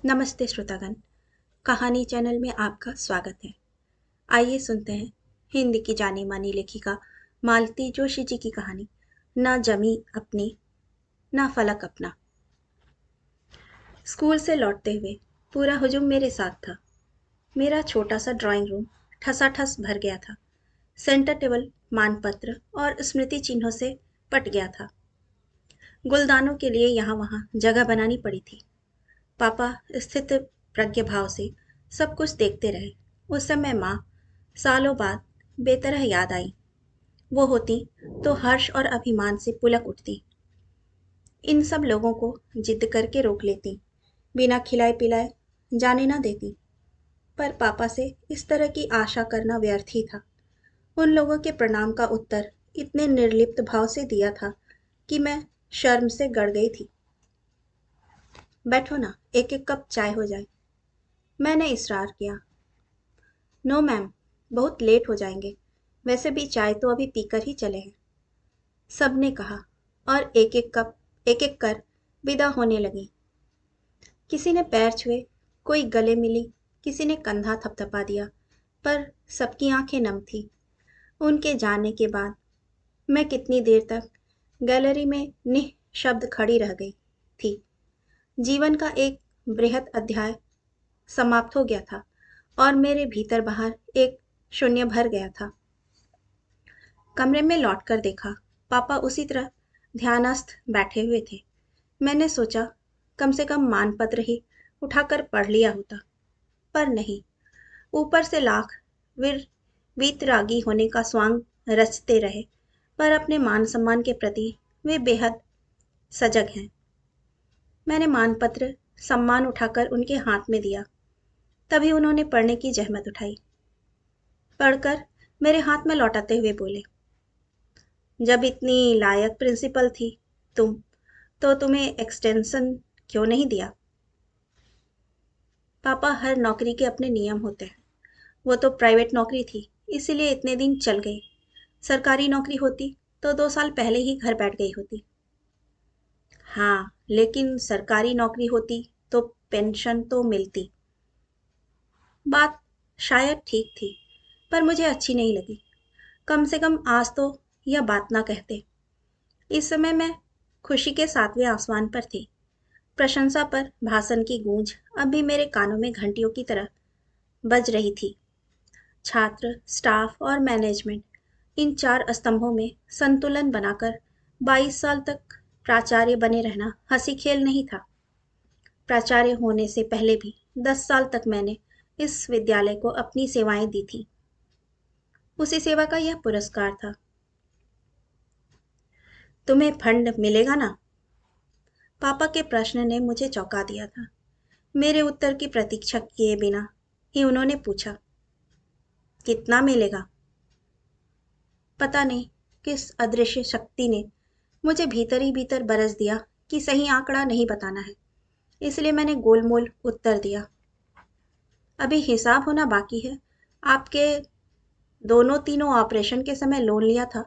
नमस्ते श्रोतागण। कहानी चैनल में आपका स्वागत है। आइए सुनते हैं हिंदी की जानी मानी लेखिका मालती जोशी जी की कहानी ना जमी अपनी ना फलक अपना। स्कूल से लौटते हुए पूरा हुजूम मेरे साथ था। मेरा छोटा सा ड्राइंग रूम ठसाठस भर गया था। सेंटर टेबल मानपत्र और स्मृति चिन्हों से पट गया था। गुलदानों के लिए यहाँ वहाँ जगह बनानी पड़ी थी। पापा स्थित प्रज्ञ भाव से सब कुछ देखते रहे। उस समय माँ सालों बाद बेतरह याद आई। वो होती तो हर्ष और अभिमान से पुलक उठती। इन सब लोगों को जिद करके रोक लेती, बिना खिलाए पिलाए जाने ना देती। पर पापा से इस तरह की आशा करना व्यर्थ ही था। उन लोगों के प्रणाम का उत्तर इतने निर्लिप्त भाव से दिया था कि मैं शर्म से गड़ गई थी। बैठो ना, एक एक कप चाय हो जाए, मैंने इसरार किया। नो मैम, बहुत लेट हो जाएंगे। वैसे भी चाय तो अभी पीकर ही चले हैं, सबने कहा और एक एक कर विदा होने लगी। किसी ने पैर छुए, कोई गले मिली, किसी ने कंधा थपथपा दिया, पर सबकी आंखें नम थी। उनके जाने के बाद मैं कितनी देर तक गैलरी में निःशब्द खड़ी रह गई थी। जीवन का एक बृहद अध्याय समाप्त हो गया था और मेरे भीतर बाहर एक शून्य भर गया था। कमरे में लौटकर देखा, पापा उसी तरह ध्यानस्थ बैठे हुए थे। मैंने सोचा कम से कम मानपत्र ही उठाकर पढ़ लिया होता, पर नहीं। ऊपर से लाख वीर वीतरागी होने का स्वांग रचते रहे, पर अपने मान सम्मान के प्रति वे बेहद सजग हैं। मैंने मानपत्र सम्मान उठाकर उनके हाथ में दिया। तभी उन्होंने पढ़ने की जहमत उठाई। पढ़कर मेरे हाथ में लौटाते हुए बोले, जब इतनी लायक प्रिंसिपल थी तुम, तो तुम्हें एक्सटेंशन क्यों नहीं दिया? पापा, हर नौकरी के अपने नियम होते हैं। वो तो प्राइवेट नौकरी थी, इसीलिए इतने दिन चल गई। सरकारी नौकरी होती तो 2 साल पहले ही घर बैठ गई होती। हाँ, लेकिन सरकारी नौकरी होती तो पेंशन तो मिलती। बात शायद ठीक थी, पर मुझे अच्छी नहीं लगी। कम से कम आज तो यह बात ना कहते। इस समय मैं खुशी के 7वें आसमान पर थी। प्रशंसा पर भाषण की गूंज अब भी मेरे कानों में घंटियों की तरह बज रही थी। छात्र, स्टाफ और मैनेजमेंट, इन 4 स्तंभों में संतुलन बनाकर 22 साल तक प्राचार्य बने रहना हंसी खेल नहीं था। प्राचार्य होने से पहले भी 10 साल तक मैंने इस विद्यालय को अपनी सेवाएं दी थी। उसी सेवा का यह पुरस्कार था। तुम्हें फंड मिलेगा ना? पापा के प्रश्न ने मुझे चौंका दिया था। मेरे उत्तर की प्रतीक्षा किए बिना ही उन्होंने पूछा, कितना मिलेगा? पता नहीं किस अदृश्य शक्ति ने मुझे भीतर ही भीतर बरस दिया कि सही आंकड़ा नहीं बताना है। इसलिए मैंने गोलमोल उत्तर दिया, अभी हिसाब होना बाकी है। आपके दोनों तीनों ऑपरेशन के समय लोन लिया था।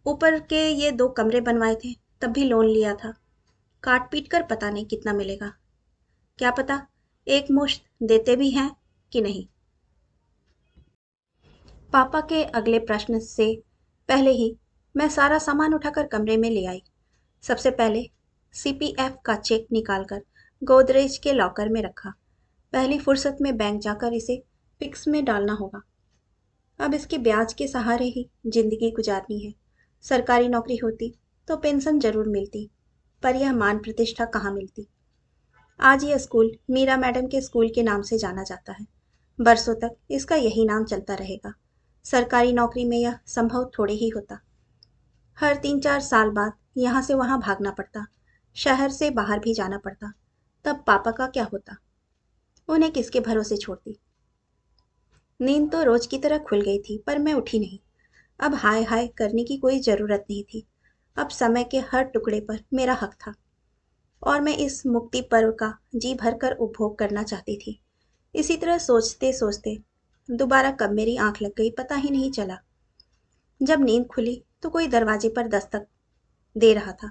ऊपर के ये 2 कमरे बनवाए थे, तब भी लोन लिया था। काट पीट कर पता नहीं कितना मिलेगा। क्या पता एक मुश्त देते भी हैं कि नहीं। पापा के अगले प्रश्न से पहले ही मैं सारा सामान उठाकर कमरे में ले आई। सबसे पहले सीपीएफ का चेक निकालकर गोदरेज के लॉकर में रखा। पहली फुर्सत में बैंक जाकर इसे फिक्स में डालना होगा। अब इसके ब्याज के सहारे ही जिंदगी गुजारनी है। सरकारी नौकरी होती तो पेंशन जरूर मिलती, पर यह मान प्रतिष्ठा कहाँ मिलती। आज यह स्कूल मीरा मैडम के स्कूल के नाम से जाना जाता है। बरसों तक इसका यही नाम चलता रहेगा। सरकारी नौकरी में यह संभव थोड़े ही होता। हर 3-4 साल बाद यहाँ से वहाँ भागना पड़ता, शहर से बाहर भी जाना पड़ता। तब पापा का क्या होता? उन्हें किसके भरोसे छोड़ती? नींद तो रोज की तरह खुल गई थी, पर मैं उठी नहीं। अब हाय हाय करने की कोई जरूरत नहीं थी। अब समय के हर टुकड़े पर मेरा हक था और मैं इस मुक्ति पर्व का जी भरकर उपभोग करना चाहती थी। इसी तरह सोचते सोचते दोबारा कब मेरी आंख लग गई पता ही नहीं चला। जब नींद खुली तो कोई दरवाजे पर दस्तक दे रहा था।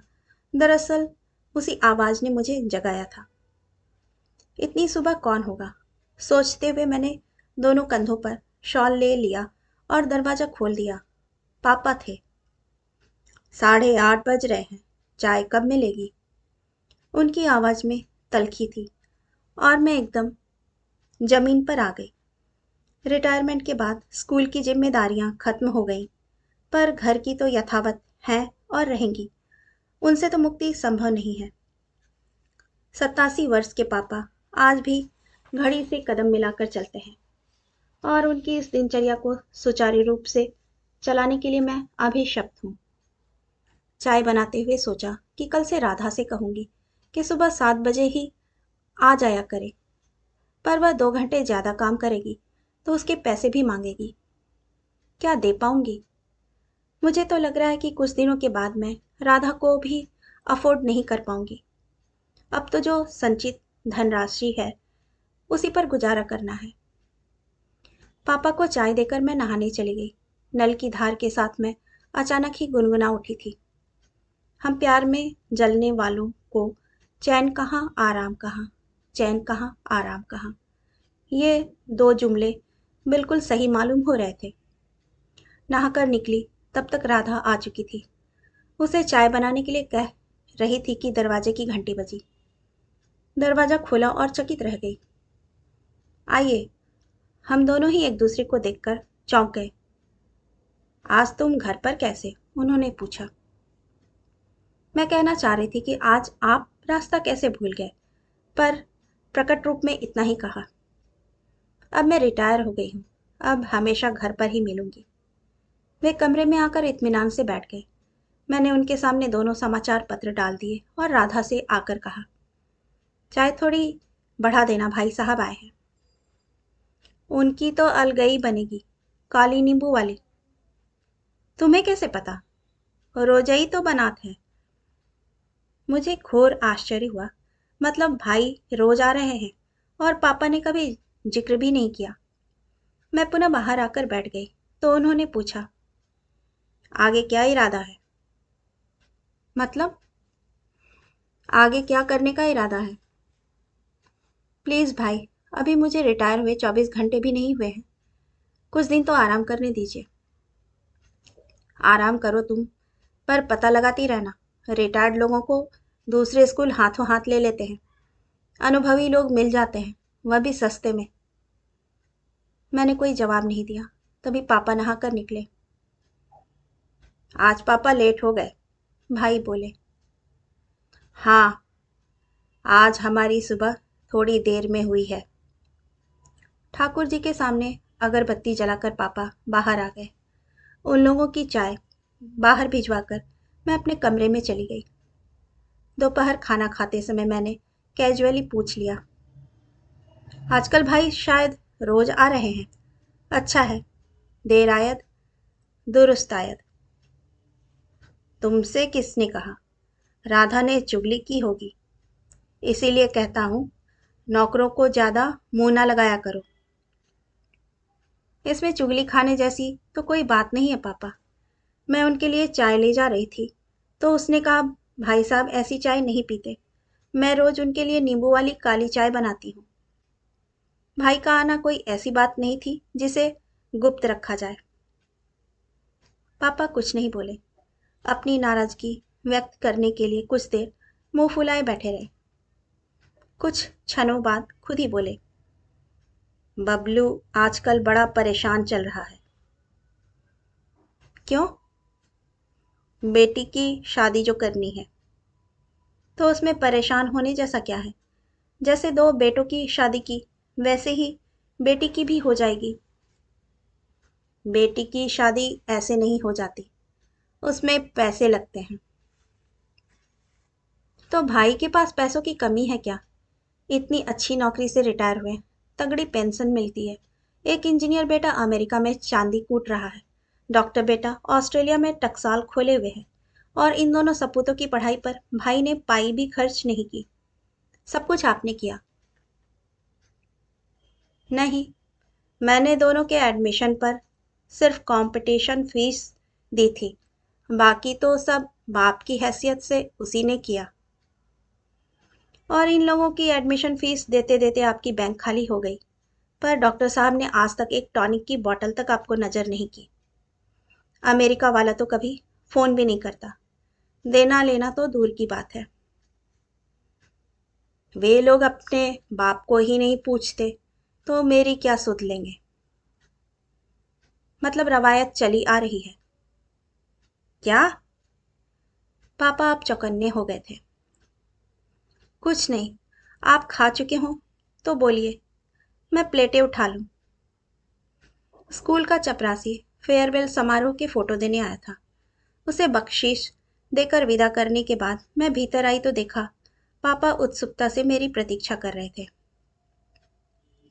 दरअसल उसी आवाज ने मुझे जगाया था। इतनी सुबह कौन होगा? सोचते हुए मैंने दोनों कंधों पर शॉल ले लिया और दरवाज़ा खोल दिया। पापा थे। 8:30 बज रहे हैं, चाय कब मिलेगी? उनकी आवाज़ में तल्खी थी और मैं एकदम ज़मीन पर आ गई। रिटायरमेंट के बाद स्कूल की जिम्मेदारियां खत्म हो गईं, पर घर की तो यथावत हैं और रहेंगी। उनसे तो मुक्ति संभव नहीं है। 87 वर्ष के पापा आज भी घड़ी से कदम मिलाकर चलते हैं और उनकी इस दिनचर्या को सुचारू रूप से चलाने के लिए मैं अभिशप्त हूँ। चाय बनाते हुए सोचा कि कल से राधा से कहूंगी कि सुबह 7 बजे ही आ जाया करे, पर वह 2 घंटे ज़्यादा काम करेगी तो उसके पैसे भी मांगेगी। क्या दे पाऊंगी? मुझे तो लग रहा है कि कुछ दिनों के बाद मैं राधा को भी अफोर्ड नहीं कर पाऊंगी। अब तो जो संचित धनराशि है उसी पर गुजारा करना है। पापा को चाय देकर मैं नहाने चली गई। नल की धार के साथ मैं अचानक ही गुनगुना उठी थी, हम प्यार में जलने वालों को चैन कहाँ आराम कहाँ, चैन कहाँ आराम कहाँ। ये 2 जुमले बिल्कुल सही मालूम हो रहे थे। नहाकर निकली तब तक राधा आ चुकी थी। उसे चाय बनाने के लिए कह रही थी कि दरवाजे की घंटी बजी। दरवाजा खोला और चकित रह गई। आइए। हम दोनों ही एक दूसरे को देखकर चौंक गए। आज तुम घर पर कैसे? उन्होंने पूछा। मैं कहना चाह रही थी कि आज आप रास्ता कैसे भूल गए, पर प्रकट रूप में इतना ही कहा। अब मैं रिटायर हो गई हूँ, अब हमेशा घर पर ही मिलूंगी। वे कमरे में आकर इत्मीनान से बैठ गए। मैंने उनके सामने दोनों समाचार पत्र डाल दिए और राधा से आकर कहा, चाय थोड़ी बढ़ा देना, भाई साहब आए हैं। उनकी तो अलगई बनेगी, काली नींबू वाली। तुम्हें कैसे पता? रोजई तो बनात है। मुझे घोर आश्चर्य हुआ। मतलब भाई रोज आ रहे हैं और पापा ने कभी जिक्र भी नहीं किया। मैं पुनः बाहर आकर बैठ गई तो उन्होंने पूछा, आगे क्या इरादा है? मतलब आगे क्या करने का इरादा है? प्लीज़ भाई, अभी मुझे रिटायर हुए 24 घंटे भी नहीं हुए हैं। कुछ दिन तो आराम करने दीजिए। आराम करो तुम, पर पता लगाती रहना। रिटायर्ड लोगों को दूसरे स्कूल हाथों हाथ ले लेते हैं। अनुभवी लोग मिल जाते हैं, वह भी सस्ते में। मैंने कोई जवाब नहीं दिया। तभी पापा नहाकर निकले। आज पापा लेट हो गए, भाई बोले। हाँ, आज हमारी सुबह थोड़ी देर में हुई है। ठाकुर जी के सामने अगरबत्ती जलाकर पापा बाहर आ गए। उन लोगों की चाय बाहर भिजवाकर मैं अपने कमरे में चली गई। दोपहर खाना खाते समय मैंने कैजुअली पूछ लिया, आजकल भाई शायद रोज आ रहे हैं। अच्छा है, देर आयद दुरुस्त आयद। तुमसे किसने कहा? राधा ने चुगली की होगी, इसीलिए कहता हूँ नौकरों को ज़्यादा मुंह ना लगाया करो। इसमें चुगली खाने जैसी तो कोई बात नहीं है पापा। मैं उनके लिए चाय ले जा रही थी तो उसने कहा, भाई साहब ऐसी चाय नहीं पीते, मैं रोज उनके लिए नींबू वाली काली चाय बनाती हूँ। भाई का आना कोई ऐसी बात नहीं थी जिसे गुप्त रखा जाए। पापा कुछ नहीं बोले। अपनी नाराजगी व्यक्त करने के लिए कुछ देर मुंह फुलाए बैठे रहे। कुछ क्षणों बाद खुद ही बोले, बबलू आजकल बड़ा परेशान चल रहा है। क्यों? बेटी की शादी जो करनी है, तो उसमें परेशान होने जैसा क्या है? जैसे 2 बेटों की शादी की, वैसे ही बेटी की भी हो जाएगी। बेटी की शादी ऐसे नहीं हो जाती, उसमें पैसे लगते हैं। तो भाई के पास पैसों की कमी है क्या? इतनी अच्छी नौकरी से रिटायर हुए, तगड़ी पेंशन मिलती है। एक इंजीनियर बेटा अमेरिका में चांदी कूट रहा है, डॉक्टर बेटा ऑस्ट्रेलिया में टकसाल खोले हुए है, और इन दोनों सपूतों की पढ़ाई पर भाई ने पाई भी खर्च नहीं की। सब कुछ आपने किया। नहीं, मैंने दोनों के एडमिशन पर सिर्फ कंपटीशन फीस दी थी, बाकी तो सब बाप की हैसियत से उसी ने किया। और इन लोगों की एडमिशन फीस देते देते आपकी बैंक खाली हो गई। पर डॉक्टर साहब ने आज तक एक टॉनिक की बॉटल तक आपको नजर नहीं की। अमेरिका वाला तो कभी फोन भी नहीं करता, देना लेना तो दूर की बात है। वे लोग अपने बाप को ही नहीं पूछते तो मेरी क्या सुध लेंगे। मतलब रवायत चली आ रही है। क्या? पापा आप चौकन्ने हो गए थे। कुछ नहीं, आप खा चुके हो तो बोलिए, मैं प्लेटें उठा लूं। स्कूल का चपरासी फेयरवेल समारोह के फोटो देने आया था। उसे बख्शीश देकर विदा करने के बाद मैं भीतर आई तो देखा पापा उत्सुकता से मेरी प्रतीक्षा कर रहे थे।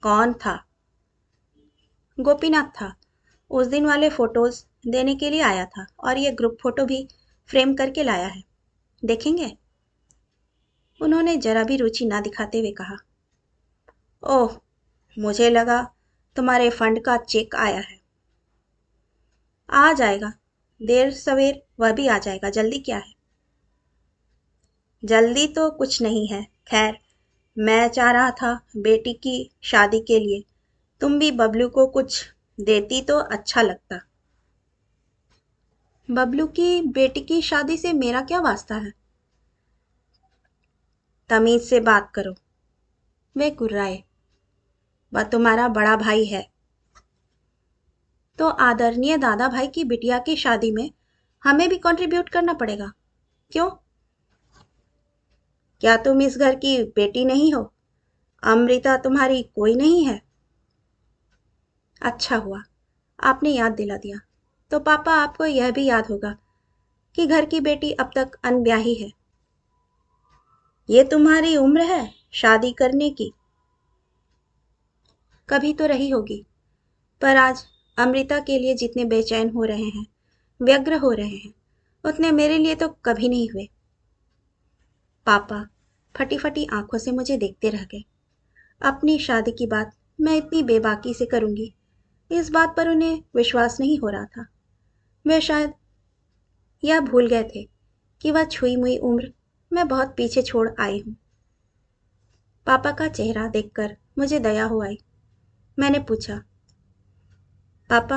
कौन था? गोपीनाथ था। उस दिन वाले फोटोज देने के लिए आया था और ये ग्रुप फोटो भी फ्रेम करके लाया है, देखेंगे? उन्होंने जरा भी रुचि ना दिखाते हुए कहा। ओह, मुझे लगा तुम्हारे फंड का चेक आया है। आ जाएगा, देर सवेर वह भी आ जाएगा, जल्दी क्या है? जल्दी तो कुछ नहीं है। खैर, मैं चाह रहा था बेटी की शादी के लिए तुम भी बबलू को कुछ देती तो अच्छा लगता। बबलू की बेटी की शादी से मेरा क्या वास्ता है? तमीज से बात करो। वे कुर्राए। वह तुम्हारा बड़ा भाई है। तो आदरणीय दादा भाई की बिटिया की शादी में हमें भी कंट्रीब्यूट करना पड़ेगा। क्यों? क्या तुम इस घर की बेटी नहीं हो? अमृता तुम्हारी कोई नहीं है? अच्छा हुआ आपने याद दिला दिया। तो पापा आपको यह भी याद होगा कि घर की बेटी अब तक अनब्याही है। ये तुम्हारी उम्र है शादी करने की? कभी तो रही होगी, पर आज अमृता के लिए जितने बेचैन हो रहे हैं, व्यग्र हो रहे हैं, उतने मेरे लिए तो कभी नहीं हुए। पापा फटी फटी आंखों से मुझे देखते रह गए। अपनी शादी की बात मैं इतनी बेबाकी से करूंगी, इस बात पर उन्हें विश्वास नहीं हो रहा था। वे शायद यह भूल गए थे कि वह छुई मुई उम्र मैं बहुत पीछे छोड़ आई हूं। पापा का चेहरा देखकर मुझे दया हो आई। मैंने पूछा, पापा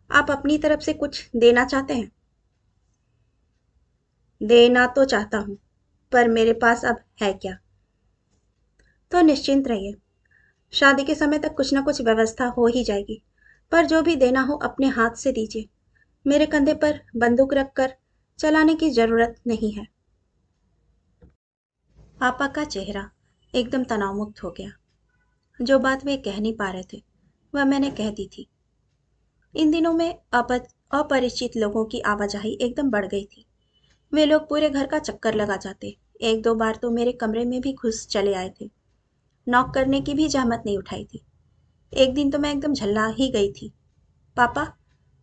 आप अपनी तरफ से कुछ देना चाहते हैं? देना तो चाहता हूं, पर मेरे पास अब है क्या? तो निश्चिंत रहिए, शादी के समय तक कुछ ना कुछ व्यवस्था हो ही जाएगी। पर जो भी देना हो अपने हाथ से दीजिए। मेरे कंधे पर बंदूक रखकर चलाने की जरूरत नहीं है। पापा का चेहरा एकदम तनावमुक्त हो गया। जो बात वे कह नहीं पा रहे थे वह मैंने कह दी थी। इन दिनों में अपरिचित लोगों की आवाजाही एकदम बढ़ गई थी। वे लोग पूरे घर का चक्कर लगा जाते। एक दो बार तो मेरे कमरे में भी घुस चले आए थे। नॉक करने की भी जहमत नहीं उठाई थी। एक दिन तो मैं एकदम झल्ला ही गई थी। पापा,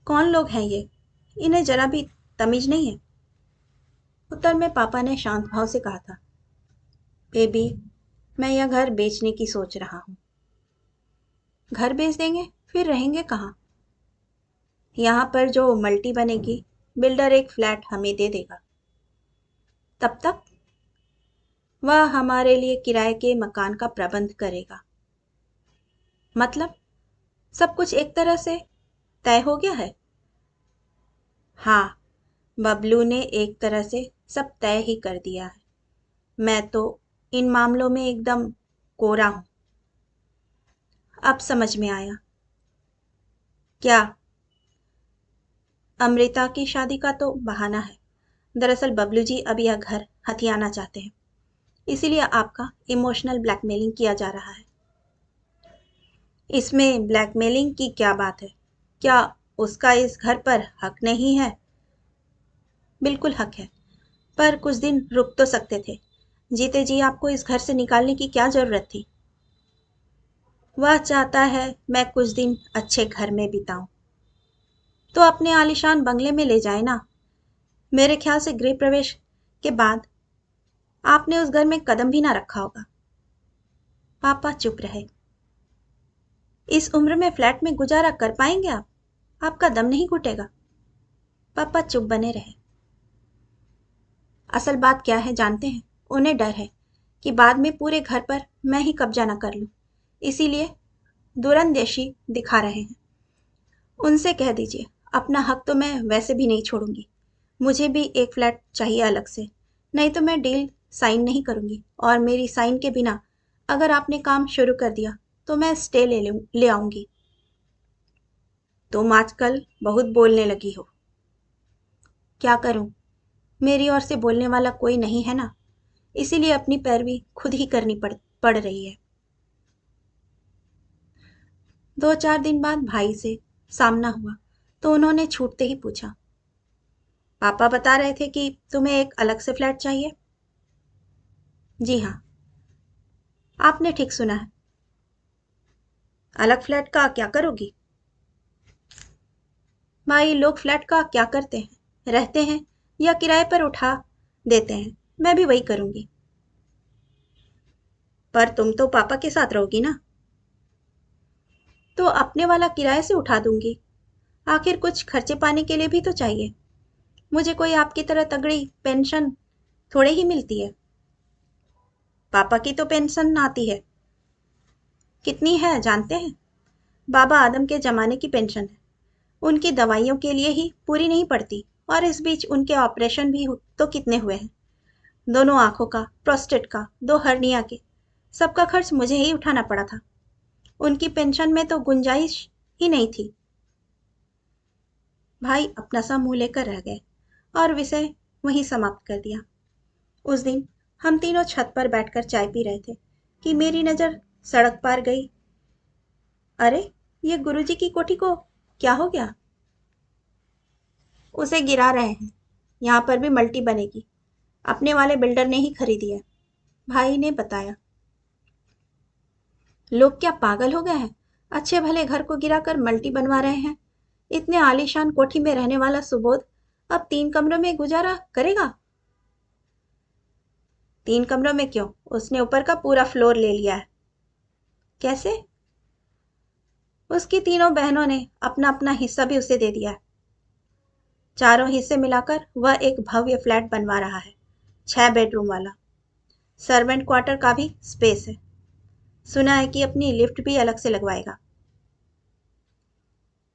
कौन लोग हैं ये? इन्हें जरा भी तमीज नहीं है। उत्तर में पापा ने शांत भाव से कहा था, बेबी, मैं यह घर बेचने की सोच रहा हूँ। घर बेच देंगे? फिर रहेंगे कहाँ? यहाँ पर जो मल्टी बनेगी, बिल्डर एक फ्लैट हमें दे देगा। तब तक वह हमारे लिए किराए के मकान का प्रबंध करेगा। मतलब सब कुछ एक तरह से तय हो गया है? हाँ, बबलू ने एक तरह से सब तय ही कर दिया है। मैं तो इन मामलों में एकदम कोरा हूं। अब समझ में आया। क्या? अमृता की शादी का तो बहाना है। दरअसल बबलू जी अब यह घर हथियाना चाहते हैं, इसीलिए आपका इमोशनल ब्लैकमेलिंग किया जा रहा है। इसमें ब्लैकमेलिंग की क्या बात है? क्या उसका इस घर पर हक नहीं है? बिल्कुल हक है, पर कुछ दिन रुक तो सकते थे। जीते जी आपको इस घर से निकालने की क्या जरूरत थी? वह चाहता है मैं कुछ दिन अच्छे घर में बिताऊं, तो अपने आलीशान बंगले में ले जाए ना। मेरे ख्याल से गृह प्रवेश के बाद आपने उस घर में कदम भी ना रखा होगा। पापा चुप रहे। इस उम्र में फ्लैट में गुजारा कर पाएंगे आप? आपका दम नहीं घुटेगा? पापा चुप बने रहे। असल बात क्या है जानते हैं? उन्हें डर है कि बाद में पूरे घर पर मैं ही कब्जा न कर लूं, इसीलिए दूरंदेशी दिखा रहे हैं। उनसे कह दीजिए, अपना हक तो मैं वैसे भी नहीं छोड़ूंगी। मुझे भी एक फ्लैट चाहिए अलग से, नहीं तो मैं डील साइन नहीं करूंगी, और मेरी साइन के बिना अगर आपने काम शुरू कर दिया तो मैं स्टे ले आऊंगी। तुम आजकल बहुत बोलने लगी हो। क्या करूं, मेरी ओर से बोलने वाला कोई नहीं है ना, इसीलिए अपनी पैरवी खुद ही करनी पड़ रही है। 2-4 दिन बाद भाई से सामना हुआ तो उन्होंने छूटते ही पूछा, पापा बता रहे थे कि तुम्हें एक अलग से फ्लैट चाहिए। जी हाँ, आपने ठीक सुना है। अलग फ्लैट का क्या करोगी? भाई, लोग फ्लैट का क्या करते हैं, रहते हैं या किराए पर उठा देते हैं, मैं भी वही करूंगी। पर तुम तो पापा के साथ रहोगी ना? तो अपने वाला किराए से उठा दूंगी, आखिर कुछ खर्चे पाने के लिए भी तो चाहिए। मुझे कोई आपकी तरह तगड़ी पेंशन थोड़े ही मिलती है। पापा की तो पेंशन आती है। कितनी है जानते हैं? बाबा आदम के जमाने की पेंशन है। उनकी दवाइयों के लिए ही पूरी नहीं पड़ती, और इस बीच उनके ऑपरेशन भी तो कितने हुए हैं। दोनों आंखों का, प्रोस्टेट का, 2 हर्निया के, सबका खर्च मुझे ही उठाना पड़ा था। उनकी पेंशन में तो गुंजाइश ही नहीं थी। भाई अपना सा मुंह लेकर रह गए और विषय वहीं समाप्त कर दिया। उस दिन हम तीनों छत पर बैठकर चाय पी रहे थे कि मेरी नज़र सड़क पार गई। अरे, ये गुरुजी की कोठी को क्या हो गया? उसे गिरा रहे हैं। यहाँ पर भी मल्टी बनेगी, अपने वाले बिल्डर ने ही खरीदी है, भाई ने बताया। लोग क्या पागल हो गए हैं? अच्छे भले घर को गिराकर मल्टी बनवा रहे हैं। इतने आलीशान कोठी में रहने वाला सुबोध अब 3 कमरों में गुजारा करेगा? 3 कमरों में क्यों, उसने ऊपर का पूरा फ्लोर ले लिया है। कैसे? उसकी तीनों बहनों ने अपना अपना हिस्सा भी उसे दे दिया है। चारों हिस्से मिलाकर वह एक भव्य फ्लैट बनवा रहा है, 6 बेडरूम वाला। सर्वेंट क्वार्टर का भी स्पेस है। सुना है कि अपनी लिफ्ट भी अलग से लगवाएगा।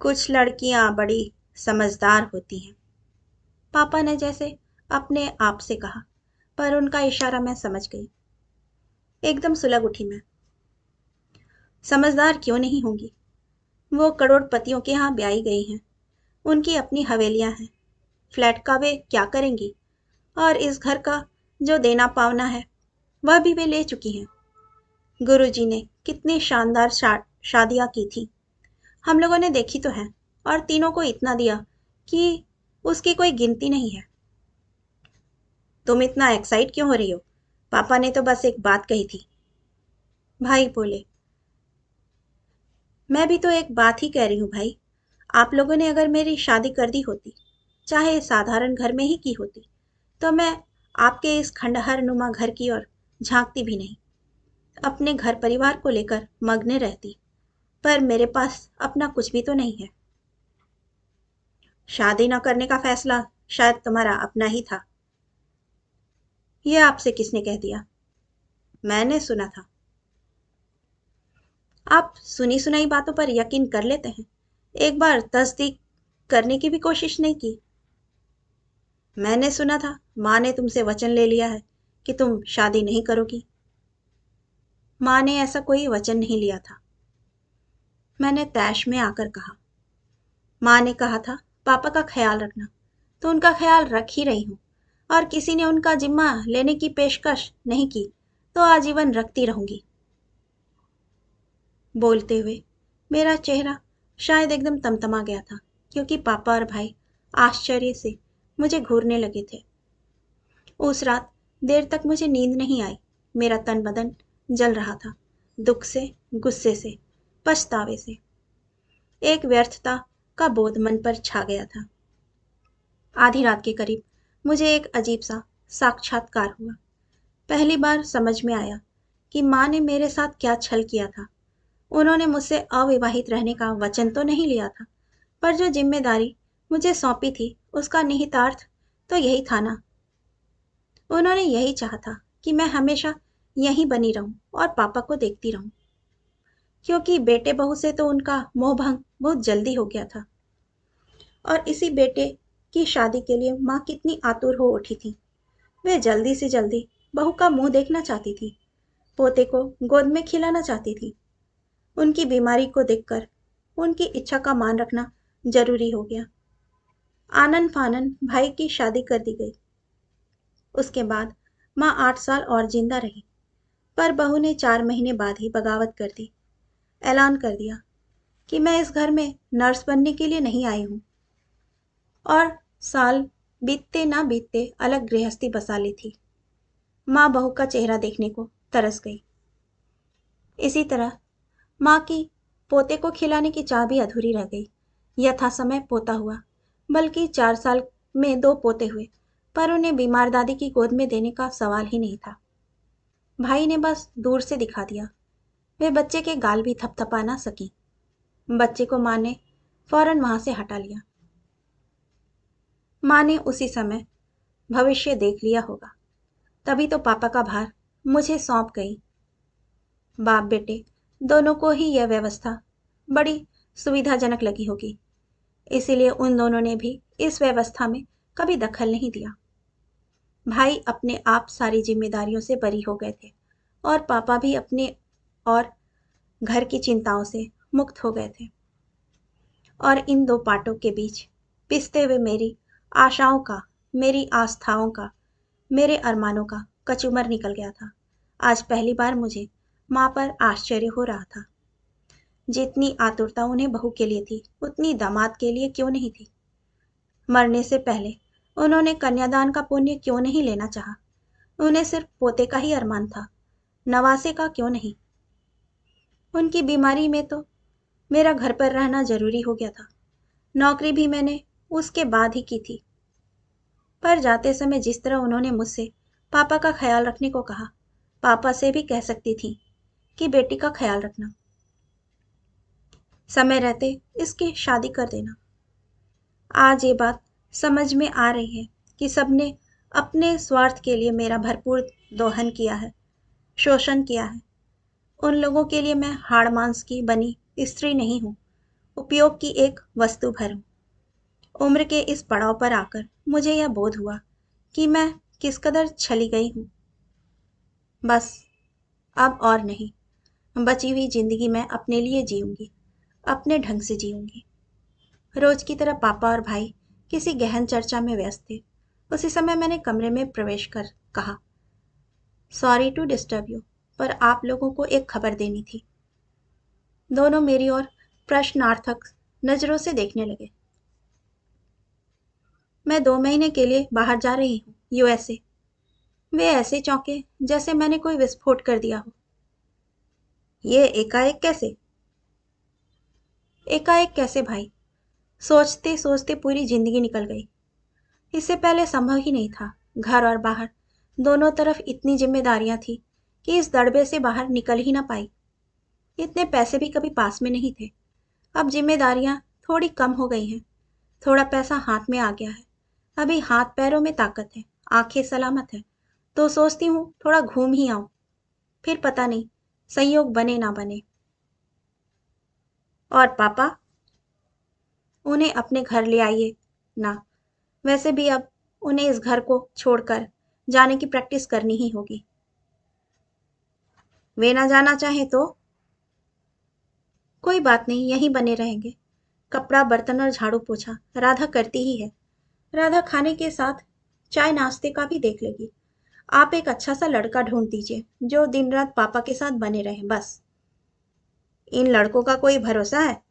कुछ लड़कियां बड़ी समझदार होती हैं, पापा ने जैसे अपने आप से कहा, पर उनका इशारा मैं समझ गई। एकदम सुलग उठी मैं। समझदार क्यों नहीं होंगी, वो करोड़पतियों के यहाँ ब्याही गई हैं, उनकी अपनी हवेलियां हैं। फ्लैट का वे क्या करेंगी, और इस घर का जो देना पावना है वह भी वे ले चुकी हैं। गुरुजी ने कितनी शानदार शादियां की थी, हम लोगों ने देखी तो है, और तीनों को इतना दिया कि उसकी कोई गिनती नहीं है। तुम इतना एक्साइट क्यों हो रही हो? पापा ने तो बस एक बात कही थी। भाई बोले, मैं भी तो एक बात ही कह रही हूँ भाई। आप लोगों ने अगर मेरी शादी कर दी होती, चाहे साधारण घर में ही की होती, तो मैं आपके इस खंडहर नुमा घर की ओर झांकती भी नहीं, अपने घर परिवार को लेकर मग्न रहती। पर मेरे पास अपना कुछ भी तो नहीं है। शादी न करने का फैसला शायद तुम्हारा अपना ही था। यह आपसे किसने कह दिया? मैंने सुना था। आप सुनी सुनाई बातों पर यकीन कर लेते हैं, एक बार तस्दीक करने की भी कोशिश नहीं की। मैंने सुना था माँ ने तुमसे वचन ले लिया है कि तुम शादी नहीं करोगी। माँ ने ऐसा कोई वचन नहीं लिया था, मैंने तैश में आकर कहा। माँ ने कहा था पापा का ख्याल रखना, तो उनका ख्याल रख ही रही हूँ, और किसी ने उनका जिम्मा लेने की पेशकश नहीं की तो आजीवन रखती रहूंगी। बोलते हुए मेरा चेहरा शायद एकदम तमतमा गया था, क्योंकि पापा और भाई आश्चर्य से मुझे घूरने लगे थे। उस रात देर तक मुझे नींद नहीं आई। मेरा तन बदन जल रहा था, दुख से, गुस्से से, पछतावे से। एक व्यर्थता का बोध मन पर छा गया था। आधी रात के करीब मुझे एक अजीब सा साक्षात्कार हुआ। पहली बार समझ में आया कि माँ ने मेरे साथ क्या छल किया था। उन्होंने मुझसे अविवाहित रहने का वचन तो नहीं लिया था, पर जो जिम्मेदारी मुझे सौंपी थी उसका निहितार्थ तो यही था ना। उन्होंने यही चाहा था कि मैं हमेशा यहीं बनी रहूं और पापा को देखती रहूं, क्योंकि बेटे बहू से तो उनका मोह भंग बहुत जल्दी हो गया था। और इसी बेटे की शादी के लिए माँ कितनी आतुर हो उठी थी। वे जल्दी से जल्दी बहू का मुंह देखना चाहती थी, पोते को गोद में खिलाना चाहती थी। उनकी बीमारी को देखकर उनकी इच्छा का मान रखना जरूरी हो गया। आनन फानन भाई की शादी कर दी गई। उसके बाद माँ 8 साल और जिंदा रही, पर बहू ने 4 महीने बाद ही बगावत कर दी। ऐलान कर दिया कि मैं इस घर में नर्स बनने के लिए नहीं आई हूँ। और साल बीतते ना बीतते अलग गृहस्थी बसा ली थी। माँ बहू का चेहरा देखने को तरस गई। इसी तरह माँ की पोते को खिलाने की चाह भी अधूरी रह गई। यथा समय पोता हुआ, बल्कि 4 साल में 2 पोते हुए, पर उन्हें बीमार दादी की गोद में देने का सवाल ही नहीं था। भाई ने बस दूर से दिखा दिया। वे बच्चे के गाल भी थपथपा ना सकी। बच्चे को माँ ने फौरन वहां से हटा लिया। माँ ने उसी समय भविष्य देख लिया होगा, तभी तो पापा का भार मुझे सौंप गई। बाप बेटे दोनों को ही यह व्यवस्था बड़ी सुविधाजनक लगी होगी, इसीलिए उन दोनों ने भी इस व्यवस्था में कभी दखल नहीं दिया। भाई अपने आप सारी जिम्मेदारियों से बरी हो गए थे और पापा भी अपने और घर की चिंताओं से मुक्त हो गए थे। और इन दो पाटों के बीच पिसते हुए मेरी आशाओं का, मेरी आस्थाओं का, मेरे अरमानों का कचूमर निकल गया था। आज पहली बार मुझे माँ पर आश्चर्य हो रहा था। जितनी आतुरता उन्हें बहू के लिए थी, उतनी दामाद के लिए क्यों नहीं थी। मरने से पहले उन्होंने कन्यादान का पुण्य क्यों नहीं लेना चाहा। उन्हें सिर्फ पोते का ही अरमान था, नवासे का क्यों नहीं। उनकी बीमारी में तो मेरा घर पर रहना जरूरी हो गया था। नौकरी भी मैंने उसके बाद ही की थी। पर जाते समय जिस तरह उन्होंने मुझसे पापा का ख्याल रखने को कहा, पापा से भी कह सकती थी कि बेटी का ख्याल रखना, समय रहते इसकी शादी कर देना। आज ये बात समझ में आ रही है कि सबने अपने स्वार्थ के लिए मेरा भरपूर दोहन किया है, शोषण किया है। उन लोगों के लिए मैं हाड़ मांस की बनी स्त्री नहीं हूँ, उपयोग की एक वस्तु भर हूँ। उम्र के इस पड़ाव पर आकर मुझे यह बोध हुआ कि मैं किस कदर छली गई हूँ। बस अब और नहीं, बची हुई जिंदगी मैं अपने लिए जीऊंगी, अपने ढंग से जीऊंगी। रोज की तरह पापा और भाई किसी गहन चर्चा में व्यस्त थे। उसी समय मैंने कमरे में प्रवेश कर कहा, सॉरी टू डिस्टर्ब यू, पर आप लोगों को एक खबर देनी थी। दोनों मेरी ओर प्रश्नार्थक नजरों से देखने लगे। मैं 2 महीने के लिए बाहर जा रही हूँ, यूएसए। वे ऐसे चौंके जैसे मैंने कोई विस्फोट कर दिया हो। ये एकाएक कैसे? एकाएक कैसे भाई? सोचते सोचते पूरी जिंदगी निकल गई। इससे पहले संभव ही नहीं था। घर और बाहर दोनों तरफ इतनी जिम्मेदारियां थी कि इस दड़बे से बाहर निकल ही ना पाई। इतने पैसे भी कभी पास में नहीं थे। अब जिम्मेदारियां थोड़ी कम हो गई हैं, थोड़ा पैसा हाथ में आ गया है। अभी हाथ पैरों में ताकत है, आंखें सलामत है, तो सोचती हूँ थोड़ा घूम ही आऊं। फिर पता नहीं संयोग बने ना बने। और पापा, उन्हें अपने घर ले आइए ना। वैसे भी अब उन्हें इस घर को छोड़कर जाने की प्रैक्टिस करनी ही होगी। वे ना जाना चाहे तो कोई बात नहीं, यहीं बने रहेंगे। कपड़ा बर्तन और झाड़ू पोछा राधा करती ही है। राधा खाने के साथ चाय नाश्ते का भी देख लेगी। आप एक अच्छा सा लड़का ढूंढ दीजिए जो दिन रात पापा के साथ बने रहे, बस। इन लड़कों का कोई भरोसा है?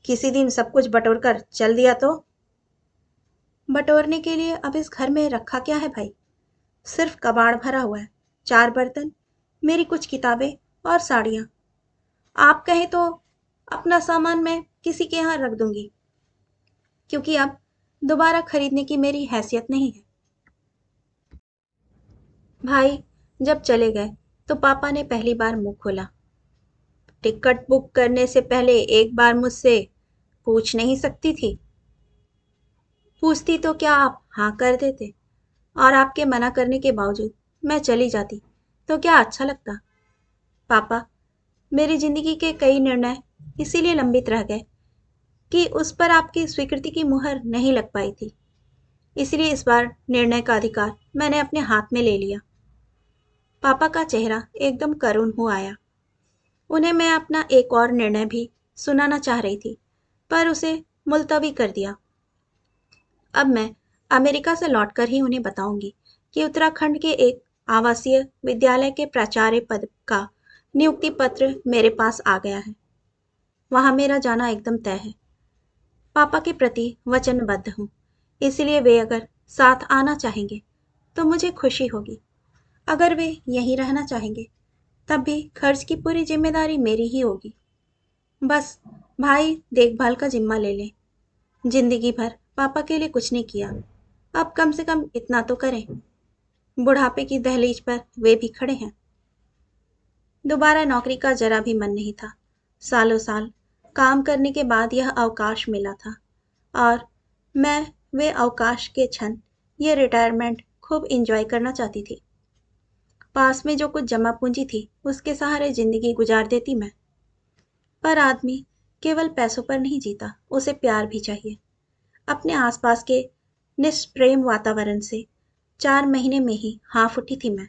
किसी दिन सब कुछ बटोर कर चल दिया तो? बटोरने के लिए अब इस घर में रखा क्या है भाई? सिर्फ कबाड़ भरा हुआ है, 4 बर्तन, मेरी कुछ किताबें और साड़ियाँ। आप कहें तो अपना सामान मैं किसी के यहाँ रख दूंगी, क्योंकि अब दोबारा खरीदने की मेरी हैसियत नहीं है। भाई जब चले गए तो पापा ने पहली बार मुंह खोला। टिकट बुक करने से पहले एक बार मुझसे पूछ नहीं सकती थी? पूछती तो क्या आप हाँ कर देते? और आपके मना करने के बावजूद मैं चली जाती तो क्या अच्छा लगता। पापा, मेरी जिंदगी के कई निर्णय इसीलिए लंबित रह गए कि उस पर आपकी स्वीकृति की मुहर नहीं लग पाई थी। इसलिए इस बार निर्णय का अधिकार मैंने अपने हाथ में ले लिया। पापा का चेहरा एकदम करुण हो आया। उन्हें मैं अपना एक और निर्णय भी सुनाना चाह रही थी, पर उसे मुलतवी कर दिया। अब मैं अमेरिका से लौटकर ही उन्हें बताऊंगी कि उत्तराखंड के एक आवासीय विद्यालय के प्राचार्य पद का नियुक्ति पत्र मेरे पास आ गया है। वहां मेरा जाना एकदम तय है। पापा के प्रति वचनबद्ध हूँ, इसलिए वे अगर साथ आना चाहेंगे तो मुझे खुशी होगी। अगर वे यहीं रहना चाहेंगे तब भी खर्च की पूरी जिम्मेदारी मेरी ही होगी। बस भाई देखभाल का जिम्मा ले ले। जिंदगी भर पापा के लिए कुछ नहीं किया, अब कम से कम इतना तो करें। बुढ़ापे की दहलीज पर वे भी खड़े हैं। दोबारा नौकरी का जरा भी मन नहीं था। सालों साल काम करने के बाद यह अवकाश मिला था और मैं वे अवकाश के क्षण, ये रिटायरमेंट खूब एंजॉय करना चाहती थी। पास में जो कुछ जमा पूंजी थी उसके सहारे जिंदगी गुजार देती मैं। पर आदमी केवल पैसों पर नहीं जीता, उसे प्यार भी चाहिए। अपने आसपास के निष्प्रेम वातावरण से 4 महीने में ही हाँफ उठी थी मैं।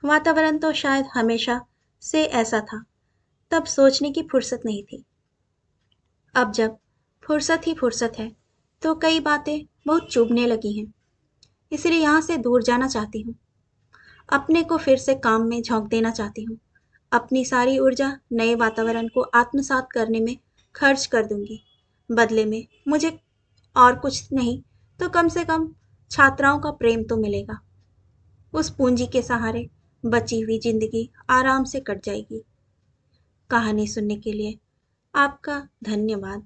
वातावरण तो शायद हमेशा से ऐसा था, तब सोचने की फुर्सत नहीं थी। अब जब फुर्सत ही फुर्सत है तो कई बातें बहुत चुभने लगी हैं। इसलिए यहाँ से दूर जाना चाहती हूँ। अपने को फिर से काम में झोंक देना चाहती हूँ। अपनी सारी ऊर्जा नए वातावरण को आत्मसात करने में खर्च कर दूंगी। बदले में मुझे और कुछ नहीं तो कम से कम छात्राओं का प्रेम तो मिलेगा। उस पूंजी के सहारे बची हुई जिंदगी आराम से कट जाएगी। कहानी सुनने के लिए आपका धन्यवाद।